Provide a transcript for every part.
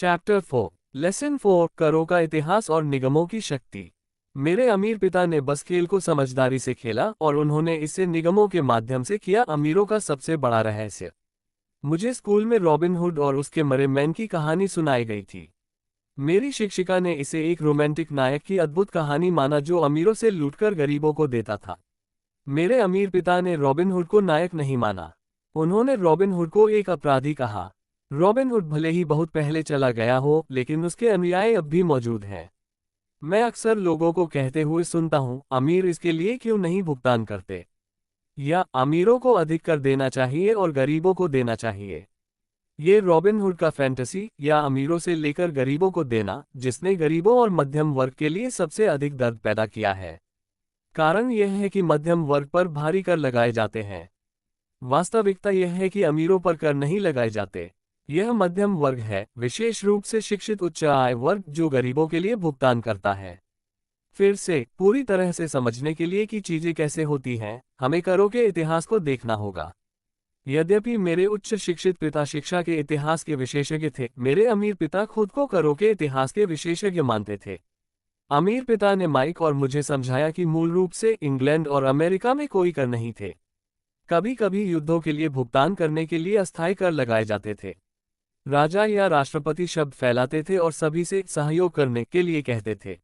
Chapter 4 lesson 4 करों का इतिहास और निगमों की शक्ति। मेरे अमीर पिता ने बस खेल को समझदारी से खेला और उन्होंने इसे निगमों के माध्यम से किया। अमीरों का सबसे बड़ा रहस्य। मुझे स्कूल में रॉबिन हुड और उसके मरे मैन की कहानी सुनाई गई थी। मेरी शिक्षिका ने इसे एक रोमांटिक नायक की अद्भुत कहानी माना जो अमीरों से लूटकर गरीबों को देता था। मेरे अमीर पिता ने रॉबिन हुड को नायक नहीं माना। उन्होंने रॉबिन हुड को एक अपराधी कहा। रॉबिन हुड भले ही बहुत पहले चला गया हो, लेकिन उसके अनुयायी अब भी मौजूद हैं। मैं अक्सर लोगों को कहते हुए सुनता हूँ, अमीर इसके लिए क्यों नहीं भुगतान करते, या अमीरों को अधिक कर देना चाहिए और गरीबों को देना चाहिए। ये रॉबिन हुड का फैंटेसी, या अमीरों से लेकर गरीबों को देना, जिसने गरीबों और मध्यम वर्ग के लिए सबसे अधिक दर्द पैदा किया है। कारण यह है कि मध्यम वर्ग पर भारी कर लगाए जाते हैं। वास्तविकता यह है कि अमीरों पर कर नहीं लगाए जाते। यह मध्यम वर्ग है, विशेष रूप से शिक्षित उच्च आय वर्ग, जो गरीबों के लिए भुगतान करता है। फिर से पूरी तरह से समझने के लिए कि चीजें कैसे होती हैं, हमें करों के इतिहास को देखना होगा। यद्यपि मेरे उच्च शिक्षित पिता शिक्षा के इतिहास के विशेषज्ञ थे, मेरे अमीर पिता खुद को करों के इतिहास के विशेषज्ञ मानते थे। अमीर पिता ने माइक और मुझे समझाया कि मूल रूप से इंग्लैंड और अमेरिका में कोई कर नहीं थे। कभी कभी युद्धों के लिए भुगतान करने के लिए अस्थायी कर लगाए जाते थे। राजा या राष्ट्रपति शब्द फैलाते थे और सभी से सहयोग करने के लिए कहते थे।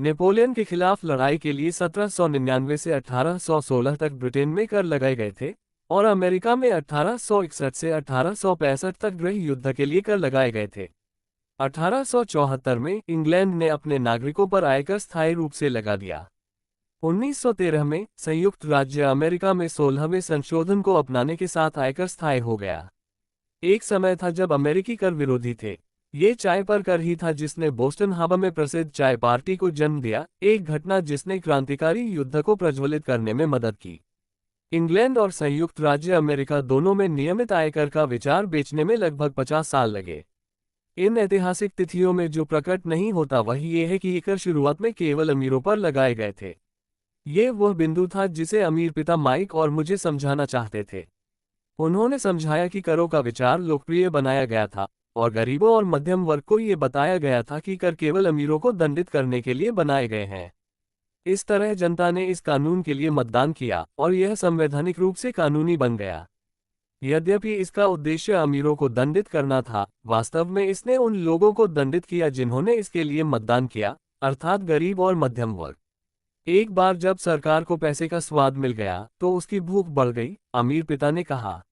नेपोलियन के खिलाफ लड़ाई के लिए 1799 से 1816 तक ब्रिटेन में कर लगाए गए थे, और अमेरिका में 1861 से 1865 तक गृह युद्ध के लिए कर लगाए गए थे। 1874 में इंग्लैंड ने अपने नागरिकों पर आयकर स्थायी रूप से लगा दिया। 1913 में संयुक्त राज्य अमेरिका में 16वें संशोधन को अपनाने के साथ आयकर स्थायी हो गया। एक समय था जब अमेरिकी कर विरोधी थे। ये चाय पर कर ही था जिसने बोस्टन हार्बर में प्रसिद्ध चाय पार्टी को जन्म दिया, एक घटना जिसने क्रांतिकारी युद्ध को प्रज्वलित करने में मदद की। इंग्लैंड और संयुक्त राज्य अमेरिका दोनों में नियमित आयकर का विचार बेचने में लगभग 50 साल लगे। इन ऐतिहासिक तिथियों में जो प्रकट नहीं होता वह ये है कि ये कर शुरुआत में केवल अमीरों पर लगाए गए थे। ये वह बिंदु था जिसे अमीर पिता माइक और मुझे समझाना चाहते थे। उन्होंने समझाया कि करों का विचार लोकप्रिय बनाया गया था, और गरीबों और मध्यम वर्ग को ये बताया गया था कि कर केवल अमीरों को दंडित करने के लिए बनाए गए हैं। इस तरह जनता ने इस कानून के लिए मतदान किया और यह संवैधानिक रूप से कानूनी बन गया। यद्यपि इसका उद्देश्य अमीरों को दंडित करना था, वास्तव में इसने उन लोगों को दंडित किया जिन्होंने इसके लिए मतदान किया, अर्थात गरीब और मध्यम वर्ग। एक बार जब सरकार को पैसे का स्वाद मिल गया तो उसकी भूख बढ़ गई, अमीर पिता ने कहा।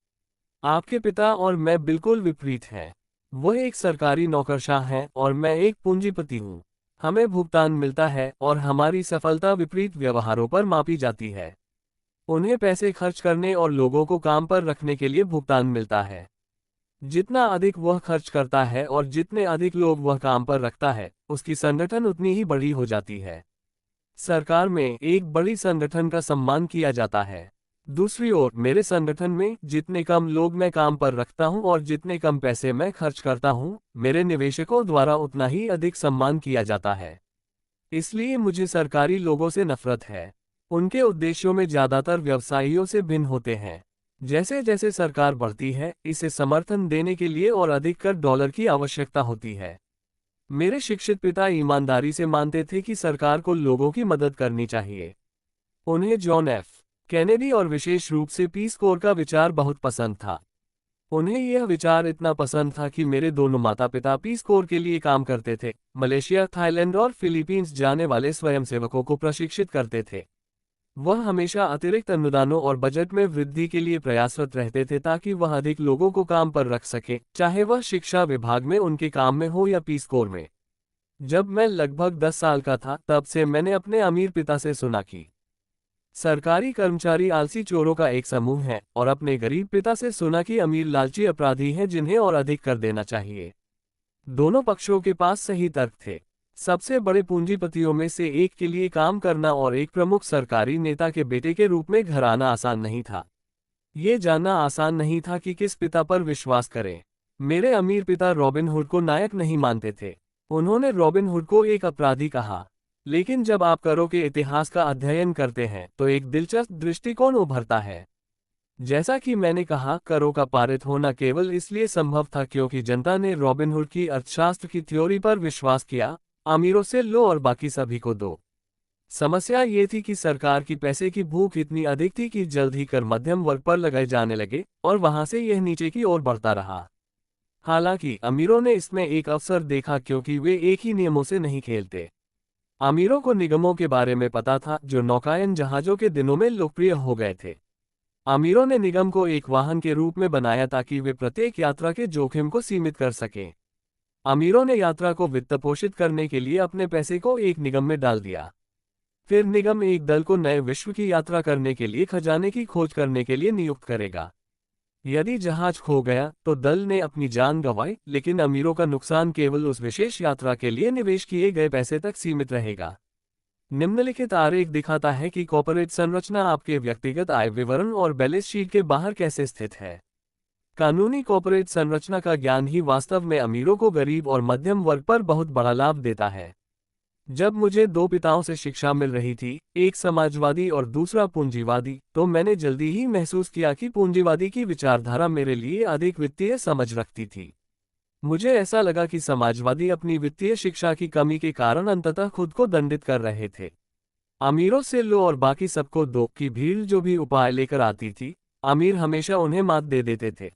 आपके पिता और मैं बिल्कुल विपरीत हैं। वह एक सरकारी नौकरशाह हैं और मैं एक पूंजीपति हूँ। हमें भुगतान मिलता है और हमारी सफलता विपरीत व्यवहारों पर मापी जाती है। उन्हें पैसे खर्च करने और लोगों को काम पर रखने के लिए भुगतान मिलता है। जितना अधिक वह खर्च करता है और जितने अधिक लोग वह काम पर रखता है, उसकी संगठन उतनी ही बड़ी हो जाती है। सरकार में एक बड़ी संगठन का सम्मान किया जाता है। दूसरी ओर मेरे संगठन में जितने कम लोग मैं काम पर रखता हूं और जितने कम पैसे मैं खर्च करता हूं, मेरे निवेशकों द्वारा उतना ही अधिक सम्मान किया जाता है। इसलिए मुझे सरकारी लोगों से नफरत है। उनके उद्देश्यों में ज्यादातर व्यवसायियों से भिन्न होते हैं। जैसे जैसे सरकार बढ़ती है, इसे समर्थन देने के लिए और अधिक कर डॉलर की आवश्यकता होती है। मेरे शिक्षित पिता ईमानदारी से मानते थे कि सरकार को लोगों की मदद करनी चाहिए। उन्हें जॉन एफ कैनेडी और विशेष रूप से पीस कोर का विचार बहुत पसंद था। उन्हें यह विचार इतना पसंद था कि मेरे दोनों माता पिता पीस कोर के लिए काम करते थे, मलेशिया, थाईलैंड और फिलीपींस जाने वाले स्वयंसेवकों को प्रशिक्षित करते थे। वह हमेशा अतिरिक्त अनुदानों और बजट में वृद्धि के लिए प्रयासरत रहते थे ताकि वह अधिक लोगों को काम पर रख सके, चाहे वह शिक्षा विभाग में उनके काम में हो या पीस कोर में। जब मैं लगभग 10 साल का था, तब से मैंने अपने अमीर पिता से सुना कि सरकारी कर्मचारी आलसी चोरों का एक समूह है, और अपने गरीब पिता से सुना कि अमीर लालची अपराधी हैं जिन्हें और अधिक कर देना चाहिए। दोनों पक्षों के पास सही तर्क थे। सबसे बड़े पूंजीपतियों में से एक के लिए काम करना और एक प्रमुख सरकारी नेता के बेटे के रूप में घर आना आसान नहीं था। ये जानना आसान नहीं था कि किस पिता पर विश्वास करें। मेरे अमीर पिता रॉबिन हुड को नायक नहीं मानते थे। उन्होंने रॉबिन हुड को एक अपराधी कहा। लेकिन जब आप करों के इतिहास का अध्ययन करते हैं तो एक दिलचस्प दृष्टिकोण उभरता है। जैसा कि मैंने कहा, करों का पारित होना केवल इसलिए संभव था क्योंकि जनता ने रॉबिनहुड की अर्थशास्त्र की थ्योरी पर विश्वास किया, अमीरों से लो और बाकी सभी को दो। समस्या ये थी कि सरकार की पैसे की भूख इतनी अधिक थी कि जल्द ही कर मध्यम वर्ग पर लगाए जाने लगे और वहां से यह नीचे की ओर बढ़ता रहा। हालांकि अमीरों ने इसमें एक अवसर देखा क्योंकि वे एक ही नियमों से नहीं खेलते। अमीरों को निगमों के बारे में पता था जो नौकायन जहाजों के दिनों में लोकप्रिय हो गए थे। अमीरों ने निगम को एक वाहन के रूप में बनाया ताकि वे प्रत्येक यात्रा के जोखिम को सीमित कर सकें। अमीरों ने यात्रा को वित्तपोषित करने के लिए अपने पैसे को एक निगम में डाल दिया। फिर निगम एक दल को नए विश्व की यात्रा करने के लिए खजाने की खोज करने के लिए नियुक्त करेगा। यदि जहाज खो गया तो दल ने अपनी जान गंवाई, लेकिन अमीरों का नुकसान केवल उस विशेष यात्रा के लिए निवेश किए गए पैसे तक सीमित रहेगा। निम्नलिखित आरेख दिखाता है कि कॉर्पोरेट संरचना आपके व्यक्तिगत आय विवरण और बैलेंस शीट के बाहर कैसे स्थित है। कानूनी कॉर्पोरेट संरचना का ज्ञान ही वास्तव में अमीरों को गरीब और मध्यम वर्ग पर बहुत बड़ा लाभ देता है। जब मुझे दो पिताओं से शिक्षा मिल रही थी, एक समाजवादी और दूसरा पूंजीवादी, तो मैंने जल्दी ही महसूस किया कि पूंजीवादी की विचारधारा मेरे लिए अधिक वित्तीय समझ रखती थी। मुझे ऐसा लगा कि समाजवादी अपनी वित्तीय शिक्षा की कमी के कारण अंततः खुद को दंडित कर रहे थे। अमीरों से लो और बाकी सबको दो की भीड़ जो भी उपाय लेकर आती थी, अमीर हमेशा उन्हें मात दे देते थे।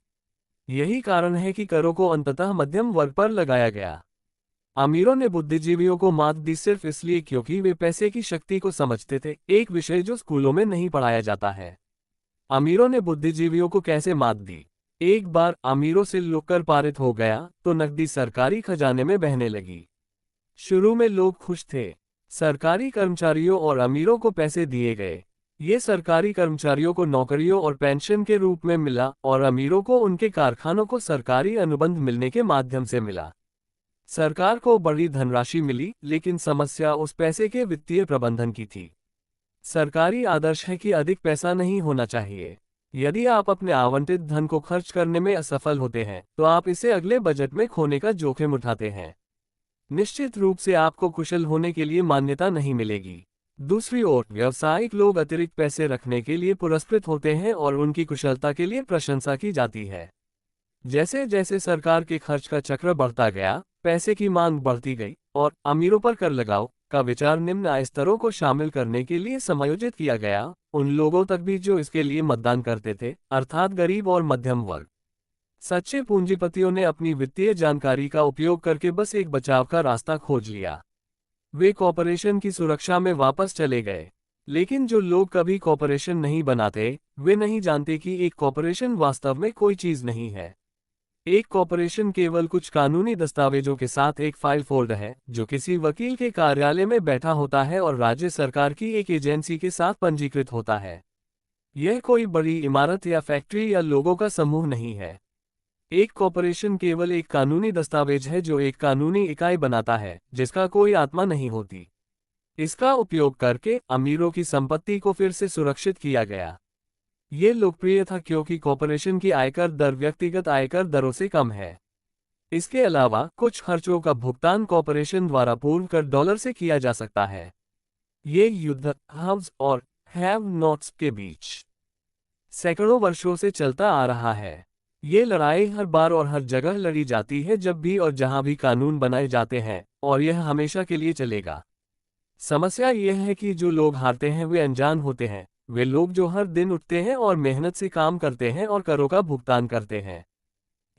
यही कारण है कि करों को अंततः मध्यम वर्ग पर लगाया गया। अमीरों ने बुद्धिजीवियों को मात दी सिर्फ इसलिए क्योंकि वे पैसे की शक्ति को समझते थे, एक विषय जो स्कूलों में नहीं पढ़ाया जाता है। अमीरों ने बुद्धिजीवियों को कैसे मात दी? एक बार अमीरों से कर पारित हो गया तो नकदी सरकारी खजाने में बहने लगी। शुरू में लोग खुश थे। सरकारी कर्मचारियों और अमीरों को पैसे दिए गए। ये सरकारी कर्मचारियों को नौकरियों और पेंशन के रूप में मिला और अमीरों को उनके कारखानों को सरकारी अनुबंध मिलने के माध्यम से मिला। सरकार को बड़ी धनराशि मिली, लेकिन समस्या उस पैसे के वित्तीय प्रबंधन की थी। सरकारी आदर्श है कि अधिक पैसा नहीं होना चाहिए। यदि आप अपने आवंटित धन को खर्च करने में असफल होते हैं तो आप इसे अगले बजट में खोने का जोखिम उठाते हैं। निश्चित रूप से आपको कुशल होने के लिए मान्यता नहीं मिलेगी। दूसरी ओर व्यावसायिक लोग अतिरिक्त पैसे रखने के लिए पुरस्कृत होते हैं और उनकी कुशलता के लिए प्रशंसा की जाती है। जैसे जैसे सरकार के खर्च का चक्र बढ़ता गया, पैसे की मांग बढ़ती गई और अमीरों पर कर लगाओ का विचार निम्न आय स्तरों को शामिल करने के लिए समायोजित किया गया, उन लोगों तक भी जो इसके लिए मतदान करते थे, अर्थात गरीब और मध्यम वर्ग। सच्चे पूंजीपतियों ने अपनी वित्तीय जानकारी का उपयोग करके बस एक बचाव का रास्ता खोज लिया। वे कॉर्पोरेशन की सुरक्षा में वापस चले गए। लेकिन जो लोग कभी कॉर्पोरेशन नहीं बनाते, वे नहीं जानते कि एक कॉर्पोरेशन वास्तव में कोई चीज नहीं है। एक कॉर्पोरेशन केवल कुछ कानूनी दस्तावेजों के साथ एक फाइल फोल्डर है जो किसी वकील के कार्यालय में बैठा होता है और राज्य सरकार की एक एजेंसी के साथ पंजीकृत होता है। यह कोई बड़ी इमारत या फैक्ट्री या लोगों का समूह नहीं है। एक कॉर्पोरेशन केवल एक कानूनी दस्तावेज है जो एक कानूनी इकाई बनाता है जिसका कोई आत्मा नहीं होती। इसका उपयोग करके अमीरों की संपत्ति को फिर से सुरक्षित किया गया। ये लोकप्रिय था क्योंकि कॉर्पोरेशन की आयकर दर व्यक्तिगत आयकर दरों से कम है। इसके अलावा कुछ खर्चों का भुगतान कॉर्पोरेशन द्वारा पूर्व कर डॉलर से किया जा सकता है। ये युद्ध हाव्स और हैव नॉट्स के बीच सैकड़ों वर्षों से चलता आ रहा है। ये लड़ाई हर बार और हर जगह लड़ी जाती है जब भी और जहां भी कानून बनाए जाते हैं, और यह हमेशा के लिए चलेगा। समस्या यह है कि जो लोग हारते हैं वे अनजान होते हैं। वे लोग जो हर दिन उठते हैं और मेहनत से काम करते हैं और करों का भुगतान करते हैं।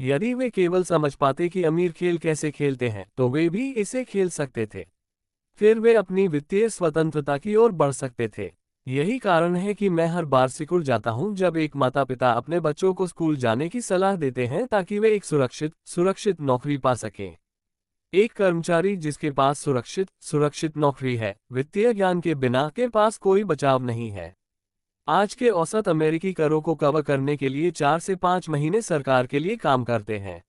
यदि वे केवल समझ पाते कि अमीर खेल कैसे खेलते हैं तो वे भी इसे खेल सकते थे। फिर वे अपनी वित्तीय स्वतंत्रता की ओर बढ़ सकते थे। यही कारण है कि मैं हर बार सिकुड़ जाता हूं जब एक माता पिता अपने बच्चों को स्कूल जाने की सलाह देते हैं ताकि वे एक सुरक्षित नौकरी पा सकें। एक कर्मचारी जिसके पास सुरक्षित नौकरी है, वित्तीय ज्ञान के बिना के पास कोई बचाव नहीं है। आज के औसत अमेरिकी करों को कवर करने के लिए 4 से 5 महीने सरकार के लिए काम करते हैं।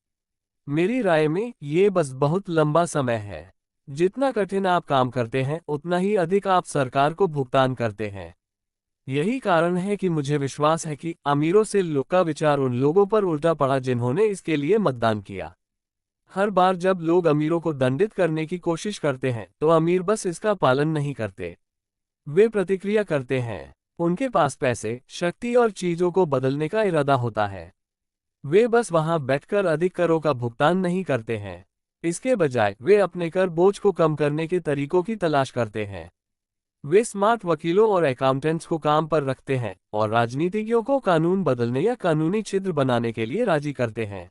मेरी राय में ये बस बहुत लंबा समय है। जितना कठिन आप काम करते हैं उतना ही अधिक आप सरकार को भुगतान करते हैं। यही कारण है कि मुझे विश्वास है कि अमीरों से लोग का विचार उन लोगों पर उल्टा पड़ा जिन्होंने इसके लिए मतदान किया। हर बार जब लोग अमीरों को दंडित करने की कोशिश करते हैं तो अमीर बस इसका पालन नहीं करते, वे प्रतिक्रिया करते हैं। उनके पास पैसे, शक्ति और चीजों को बदलने का इरादा होता है। वे बस वहां बैठकर अधिक करों का भुगतान नहीं करते हैं। इसके बजाय वे अपने कर बोझ को कम करने के तरीकों की तलाश करते हैं। वे स्मार्ट वकीलों और अकाउंटेंट्स को काम पर रखते हैं और राजनीतिज्ञों को कानून बदलने या कानूनी छिद्र बनाने के लिए राजी करते हैं।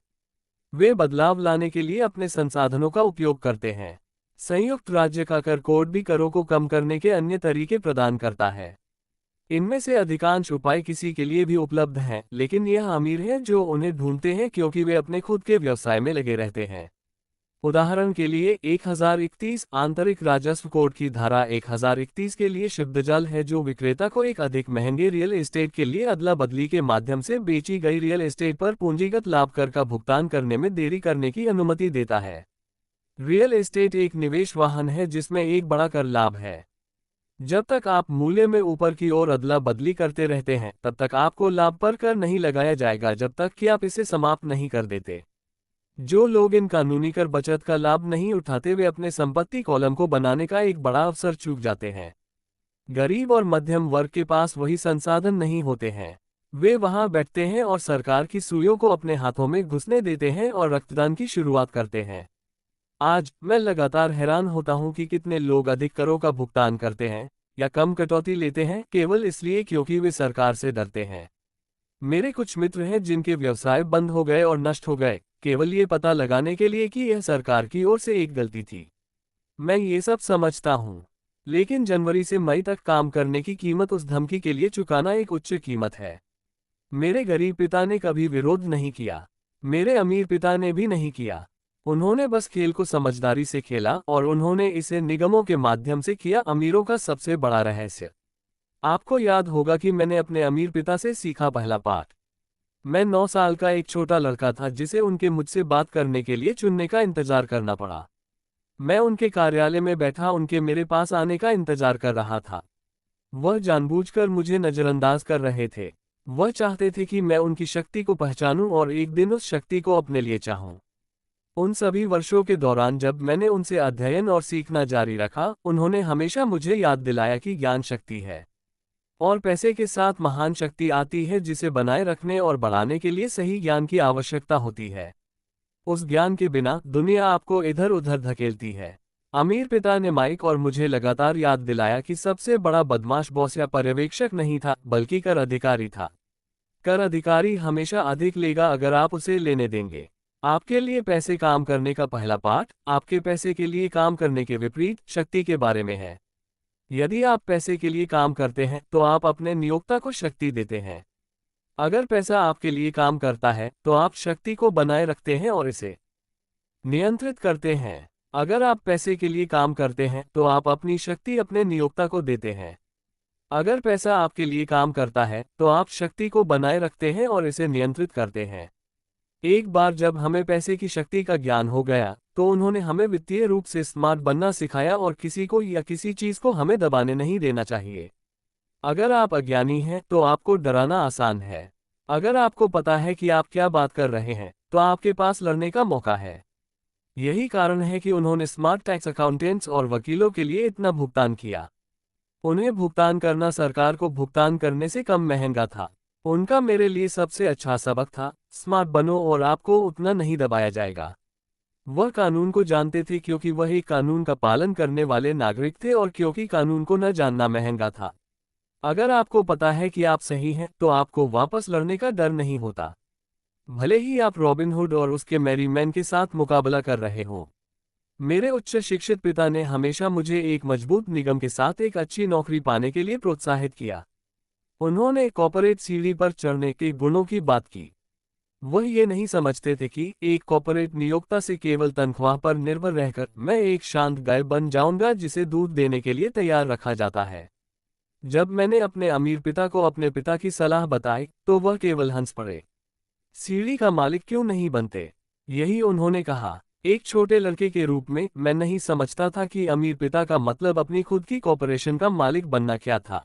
वे बदलाव लाने के लिए अपने संसाधनों का उपयोग करते हैं। संयुक्त राज्य का कर कोड भी करों को कम करने के अन्य तरीके प्रदान करता है। इनमें से अधिकांश उपाय किसी के लिए भी उपलब्ध हैं, लेकिन यह अमीर हैं जो उन्हें ढूंढते हैं क्योंकि वे अपने खुद के व्यवसाय में लगे रहते हैं। उदाहरण के लिए 1031 आंतरिक राजस्व कोड की धारा 1031 के लिए शब्दजाल है जो विक्रेता को एक अधिक महंगे रियल एस्टेट के लिए अदला बदली के माध्यम से बेची गई रियल एस्टेट पर पूंजीगत लाभ कर का भुगतान करने में देरी करने की अनुमति देता है। रियल एस्टेट एक निवेश वाहन है जिसमें एक बड़ा कर लाभ है। जब तक आप मूल्य में ऊपर की ओर अदला बदली करते रहते हैं तब तक आपको लाभ पर कर नहीं लगाया जाएगा जब तक कि आप इसे समाप्त नहीं कर देते। जो लोग इन कानूनी कर बचत का लाभ नहीं उठाते वे अपने संपत्ति कॉलम को बनाने का एक बड़ा अवसर चूक जाते हैं। गरीब और मध्यम वर्ग के पास वही संसाधन नहीं होते हैं। वे वहां बैठते हैं और सरकार की सुइयों को अपने हाथों में घुसने देते हैं और रक्तदान की शुरुआत करते हैं। आज मैं लगातार हैरान होता हूं कि कितने लोग अधिक करों का भुगतान करते हैं या कम कटौती लेते हैं केवल इसलिए क्योंकि वे सरकार से डरते हैं। मेरे कुछ मित्र हैं जिनके व्यवसाय बंद हो गए और नष्ट हो गए केवल ये पता लगाने के लिए कि यह सरकार की ओर से एक गलती थी। मैं ये सब समझता हूँ, लेकिन जनवरी से मई तक काम करने की कीमत उस धमकी के लिए चुकाना एक उच्च कीमत है। मेरे गरीब पिता ने कभी विरोध नहीं किया, मेरे अमीर पिता ने भी नहीं किया। उन्होंने बस खेल को समझदारी से खेला और उन्होंने इसे निगमों के माध्यम से किया। अमीरों का सबसे बड़ा रहस्य। आपको याद होगा कि मैंने अपने अमीर पिता से सीखा पहला पाठ। मैं 9 साल का एक छोटा लड़का था जिसे उनके मुझसे बात करने के लिए चुनने का इंतजार करना पड़ा। मैं उनके कार्यालय में बैठा उनके मेरे पास आने का इंतजार कर रहा था। वह जानबूझकर मुझे नजरअंदाज कर रहे थे। वह चाहते थे कि मैं उनकी शक्ति को पहचानूं और एक दिन उस शक्ति को अपने लिए चाहूं। उन सभी वर्षों के दौरान जब मैंने उनसे अध्ययन और सीखना जारी रखा, उन्होंने हमेशा मुझे याद दिलाया कि ज्ञान शक्ति है और पैसे के साथ महान शक्ति आती है जिसे बनाए रखने और बढ़ाने के लिए सही ज्ञान की आवश्यकता होती है। उस ज्ञान के बिना दुनिया आपको इधर उधर धकेलती है। अमीर पिता ने माइक और मुझे लगातार याद दिलाया कि सबसे बड़ा बदमाश बॉस या पर्यवेक्षक नहीं था बल्कि कर अधिकारी था। कर अधिकारी हमेशा अधिक लेगा अगर आप उसे लेने देंगे। आपके लिए पैसे काम करने का पहला पाठ आपके पैसे के लिए काम करने के विपरीत शक्ति के बारे में है। यदि आप पैसे के लिए काम करते हैं तो आप अपने नियोक्ता को शक्ति देते हैं। अगर पैसा आपके लिए काम करता है तो आप शक्ति को बनाए रखते हैं और इसे नियंत्रित करते हैं। अगर आप पैसे के लिए काम करते हैं तो आप अपनी शक्ति अपने नियोक्ता को देते हैं। अगर पैसा आपके लिए काम करता है तो आप शक्ति को बनाए रखते हैं और इसे नियंत्रित करते हैं। एक बार जब हमें पैसे की शक्ति का ज्ञान हो गया तो उन्होंने हमें वित्तीय रूप से स्मार्ट बनना सिखाया और किसी को या किसी चीज को हमें दबाने नहीं देना चाहिए। अगर आप अज्ञानी हैं तो आपको डराना आसान है। अगर आपको पता है कि आप क्या बात कर रहे हैं तो आपके पास लड़ने का मौका है। यही कारण है कि उन्होंने स्मार्ट टैक्स अकाउंटेंट्स और वकीलों के लिए इतना भुगतान किया। उन्हें भुगतान करना सरकार को भुगतान करने से कम महंगा था। उनका मेरे लिए सबसे अच्छा सबक था, स्मार्ट बनो और आपको उतना नहीं दबाया जाएगा। वह कानून को जानते थे क्योंकि वह एक कानून का पालन करने वाले नागरिक थे और क्योंकि कानून को न जानना महंगा था। अगर आपको पता है कि आप सही हैं तो आपको वापस लड़ने का डर नहीं होता, भले ही आप रॉबिन हुड और उसके मैरीमैन के साथ मुकाबला कर रहे हों। मेरे उच्च शिक्षित पिता ने हमेशा मुझे एक मजबूत निगम के साथ एक अच्छी नौकरी पाने के लिए प्रोत्साहित किया। उन्होंने कॉर्पोरेट सीढ़ी पर चढ़ने के गुणों की बात की। वह ये नहीं समझते थे कि एक कॉर्पोरेट नियोक्ता से केवल तनख्वाह पर निर्भर रहकर मैं एक शांत गाय बन जाऊंगा जिसे दूध देने के लिए तैयार रखा जाता है। जब मैंने अपने अमीर पिता को अपने पिता की सलाह बताई तो वह केवल हंस पड़े। सीढ़ी का मालिक क्यों नहीं बनते? यही उन्होंने कहा। एक छोटे लड़के के रूप में मैं नहीं समझता था कि अमीर पिता का मतलब अपनी खुद की कॉर्पोरेशन का मालिक बनना क्या था।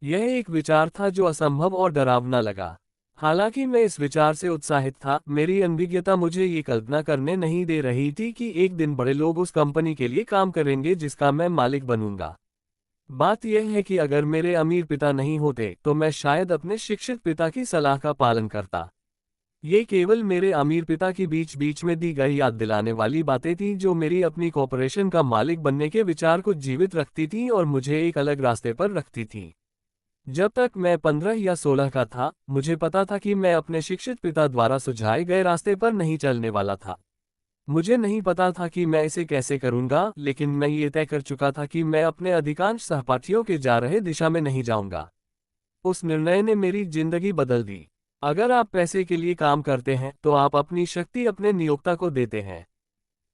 यह एक विचार था जो असंभव और डरावना लगा। हालांकि मैं इस विचार से उत्साहित था, मेरी अनभिज्ञता मुझे ये कल्पना करने नहीं दे रही थी कि एक दिन बड़े लोग उस कंपनी के लिए काम करेंगे जिसका मैं मालिक बनूंगा। बात यह है कि अगर मेरे अमीर पिता नहीं होते तो मैं शायद अपने शिक्षित पिता की सलाह का पालन करता। ये केवल मेरे अमीर पिता की बीच बीच में दी गई याद दिलाने वाली बातें थीं जो मेरी अपनी कॉर्पोरेशन का मालिक बनने के विचार को जीवित रखती थीं और मुझे एक अलग रास्ते पर रखती थीं। जब तक मैं 15 या 16 का था, मुझे पता था कि मैं अपने शिक्षित पिता द्वारा सुझाए गए रास्ते पर नहीं चलने वाला था। मुझे नहीं पता था कि मैं इसे कैसे करूंगा, लेकिन मैं ये तय कर चुका था कि मैं अपने अधिकांश सहपाठियों के जा रहे दिशा में नहीं जाऊंगा। उस निर्णय ने मेरी जिंदगी बदल दी। अगर आप पैसे के लिए काम करते हैं तो आप अपनी शक्ति अपने नियोक्ता को देते हैं।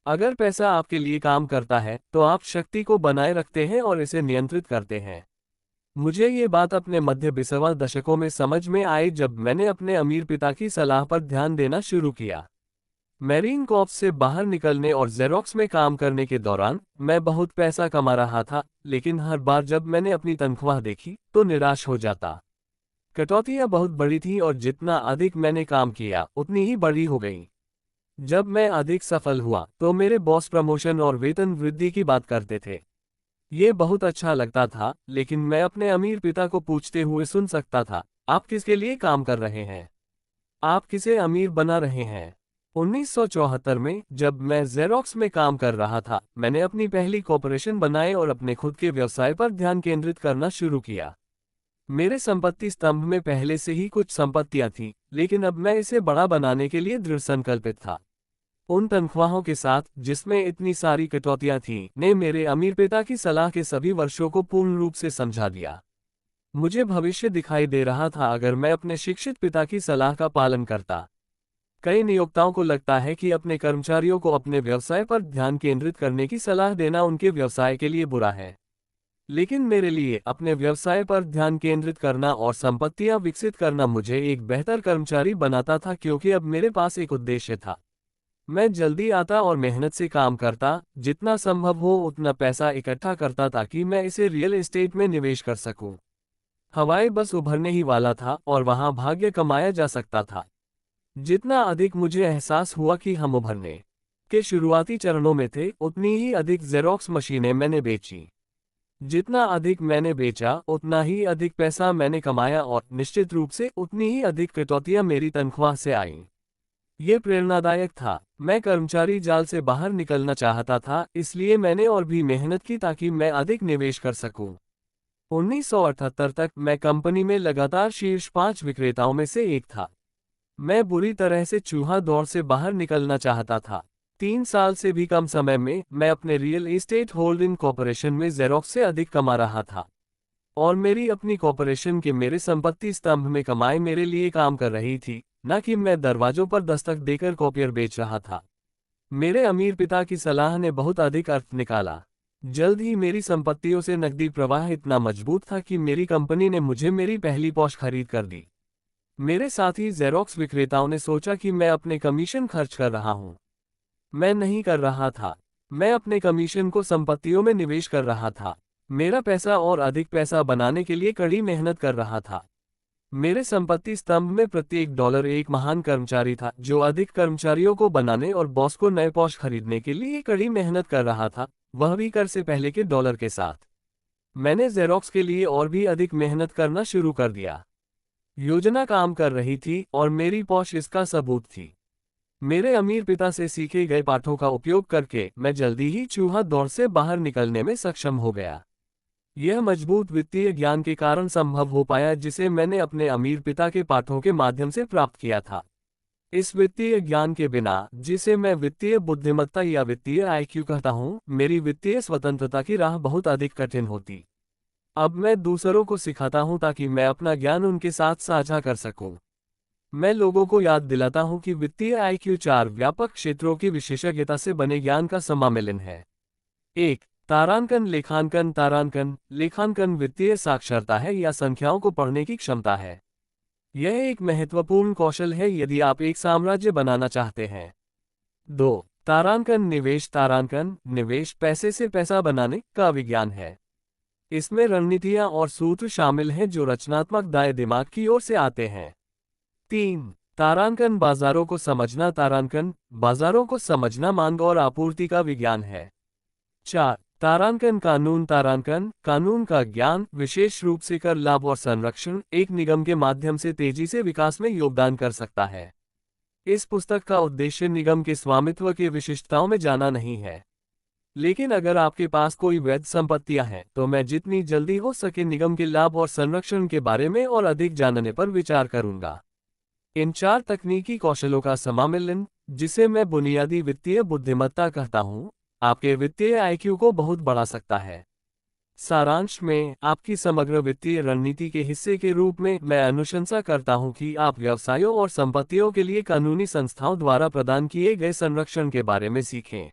अगर पैसा आपके लिए काम करता है तो आप शक्ति को बनाए रखते हैं और इसे नियंत्रित करते हैं। मुझे ये बात अपने मध्य 20वां दशकों में समझ में आई जब मैंने अपने अमीर पिता की सलाह पर ध्यान देना शुरू किया। मैरीन कॉर्प्स से बाहर निकलने और जेरोक्स में काम करने के दौरान मैं बहुत पैसा कमा रहा था, लेकिन हर बार जब मैंने अपनी तनख्वाह देखी तो निराश हो जाता। कटौतियां बहुत बड़ी थीं और जितना अधिक मैंने काम किया उतनी ही बड़ी हो गई। जब मैं अधिक सफल हुआ तो मेरे बॉस प्रमोशन और वेतन वृद्धि की बात करते थे। ये बहुत अच्छा लगता था, लेकिन मैं अपने अमीर पिता को पूछते हुए सुन सकता था, आप किसके लिए काम कर रहे हैं? आप किसे अमीर बना रहे हैं? 1974 में जब मैं जेरोक्स में काम कर रहा था, मैंने अपनी पहली कॉर्पोरेशन बनाए और अपने खुद के व्यवसाय पर ध्यान केंद्रित करना शुरू किया। मेरे संपत्ति स्तंभ में पहले से ही कुछ संपत्तियां थीं, लेकिन अब मैं इसे बड़ा बनाने के लिए दृढ़ संकल्पित था। उन तनख्वाहों के साथ जिसमें इतनी सारी कटौतियां थीं, ने मेरे अमीर पिता की सलाह के सभी वर्षों को पूर्ण रूप से समझा दिया। मुझे भविष्य दिखाई दे रहा था अगर मैं अपने शिक्षित पिता की सलाह का पालन करता। कई नियोक्ताओं को लगता है कि अपने कर्मचारियों को अपने व्यवसाय पर ध्यान केंद्रित करने की सलाह देना उनके व्यवसाय के लिए बुरा है। लेकिन मेरे लिए अपने व्यवसाय पर ध्यान केंद्रित करना और संपत्तियां विकसित करना मुझे एक बेहतर कर्मचारी बनाता था, क्योंकि अब मेरे पास एक उद्देश्य था। मैं जल्दी आता और मेहनत से काम करता, जितना संभव हो उतना पैसा इकट्ठा करता ताकि मैं इसे रियल एस्टेट में निवेश कर सकूं। हवाई बस उभरने ही वाला था और वहां भाग्य कमाया जा सकता था। जितना अधिक मुझे एहसास हुआ कि हम उभरने के शुरुआती चरणों में थे, उतनी ही अधिक जेरोक्स मशीनें मैंने बेची। जितना अधिक मैंने बेचा उतना ही अधिक पैसा मैंने कमाया और निश्चित रूप से उतनी ही अधिक कटौतियां मेरी तनख्वाह से आईं। ये प्रेरणादायक था। मैं कर्मचारी जाल से बाहर निकलना चाहता था, इसलिए मैंने और भी मेहनत की ताकि मैं अधिक निवेश कर सकूं। 1978 तक मैं कंपनी में लगातार शीर्ष 5 विक्रेताओं में से एक था। मैं बुरी तरह से चूहा दौड़ से बाहर निकलना चाहता था। 3 साल से भी कम समय में मैं अपने रियल एस्टेट होल्डिंग कॉर्पोरेशन में जेरोक्स से अधिक कमा रहा था, और मेरी अपनी कॉर्पोरेशन के मेरे संपत्ति स्तंभ में कमाई मेरे लिए काम कर रही थी, न कि मैं दरवाजों पर दस्तक देकर कॉपियर बेच रहा था। मेरे अमीर पिता की सलाह ने बहुत अधिक अर्थ निकाला। जल्द ही मेरी संपत्तियों से नकदी प्रवाह इतना मजबूत था कि मेरी कंपनी ने मुझे मेरी पहली पॉश खरीद कर दी। मेरे साथी जेरोक्स विक्रेताओं ने सोचा कि मैं अपने कमीशन खर्च कर रहा हूं। मैं नहीं कर रहा था। मैं अपने कमीशन को संपत्तियों में निवेश कर रहा था। मेरा पैसा और अधिक पैसा बनाने के लिए कड़ी मेहनत कर रहा था। मेरे संपत्ति स्तंभ में प्रत्येक डॉलर एक महान कर्मचारी था जो अधिक कर्मचारियों को बनाने और बॉस को नए पॉश खरीदने के लिए कड़ी मेहनत कर रहा था, वह भी कर से पहले के डॉलर के साथ। मैंने जेरोक्स के लिए और भी अधिक मेहनत करना शुरू कर दिया। योजना काम कर रही थी और मेरी पॉश इसका सबूत थी। मेरे अमीर पिता से सीखे गए पाठों का उपयोग करके मैं जल्दी ही चूहा दौड़ से बाहर निकलने में सक्षम हो गया। यह मजबूत वित्तीय ज्ञान के कारण संभव हो पाया जिसे मैंने अपने अमीर पिता के पाठों के माध्यम से प्राप्त किया था। इस वित्तीय ज्ञान के बिना, जिसे मैं वित्तीय बुद्धिमत्ता या वित्तीय आईक्यू कहता हूं, मेरी वित्तीय स्वतंत्रता की राह बहुत अधिक कठिन होती। अब मैं दूसरों को सिखाता हूं ताकि मैं अपना ज्ञान उनके साथ साझा कर सकूं। मैं लोगों को याद दिलाता हूं कि वित्तीय आईक्यू 4 व्यापक क्षेत्रों की विशेषज्ञता से बने ज्ञान का सम्मिलन है। 1. तारांकन लेखांकन। तारांकन लेखांकन वित्तीय साक्षरता है या संख्याओं को पढ़ने की क्षमता है। यह एक महत्वपूर्ण कौशल है यदि आप एक साम्राज्य बनाना चाहते हैं। 2. तारांकन निवेश। तारांकन निवेश पैसे से पैसा बनाने का विज्ञान है। इसमें रणनीतियां और सूत्र शामिल हैं जो रचनात्मक दाएं दिमाग की ओर से आते हैं। 3. तारांकन बाजारों को समझना। तारांकन बाजारों को समझना मांग और आपूर्ति का विज्ञान है। 4. तारांकन कानून। तारांकन कानून का ज्ञान, विशेष रूप से कर लाभ और संरक्षण, एक निगम के माध्यम से तेजी से विकास में योगदान कर सकता है। इस पुस्तक का उद्देश्य निगम के स्वामित्व की विशिष्टताओं में जाना नहीं है, लेकिन अगर आपके पास कोई वैध संपत्तियां हैं तो मैं जितनी जल्दी हो सके निगम के लाभ और संरक्षण के बारे में और अधिक जानने पर विचार करूंगा। इन 4 तकनीकी कौशलों का सम्मिलन, जिसे मैं बुनियादी वित्तीय बुद्धिमत्ता कहता हूं, आपके वित्तीय आईक्यू को बहुत बढ़ा सकता है। सारांश में, आपकी समग्र वित्तीय रणनीति के हिस्से के रूप में मैं अनुशंसा करता हूं कि आप व्यवसायों और संपत्तियों के लिए कानूनी संस्थाओं द्वारा प्रदान किए गए संरक्षण के बारे में सीखें।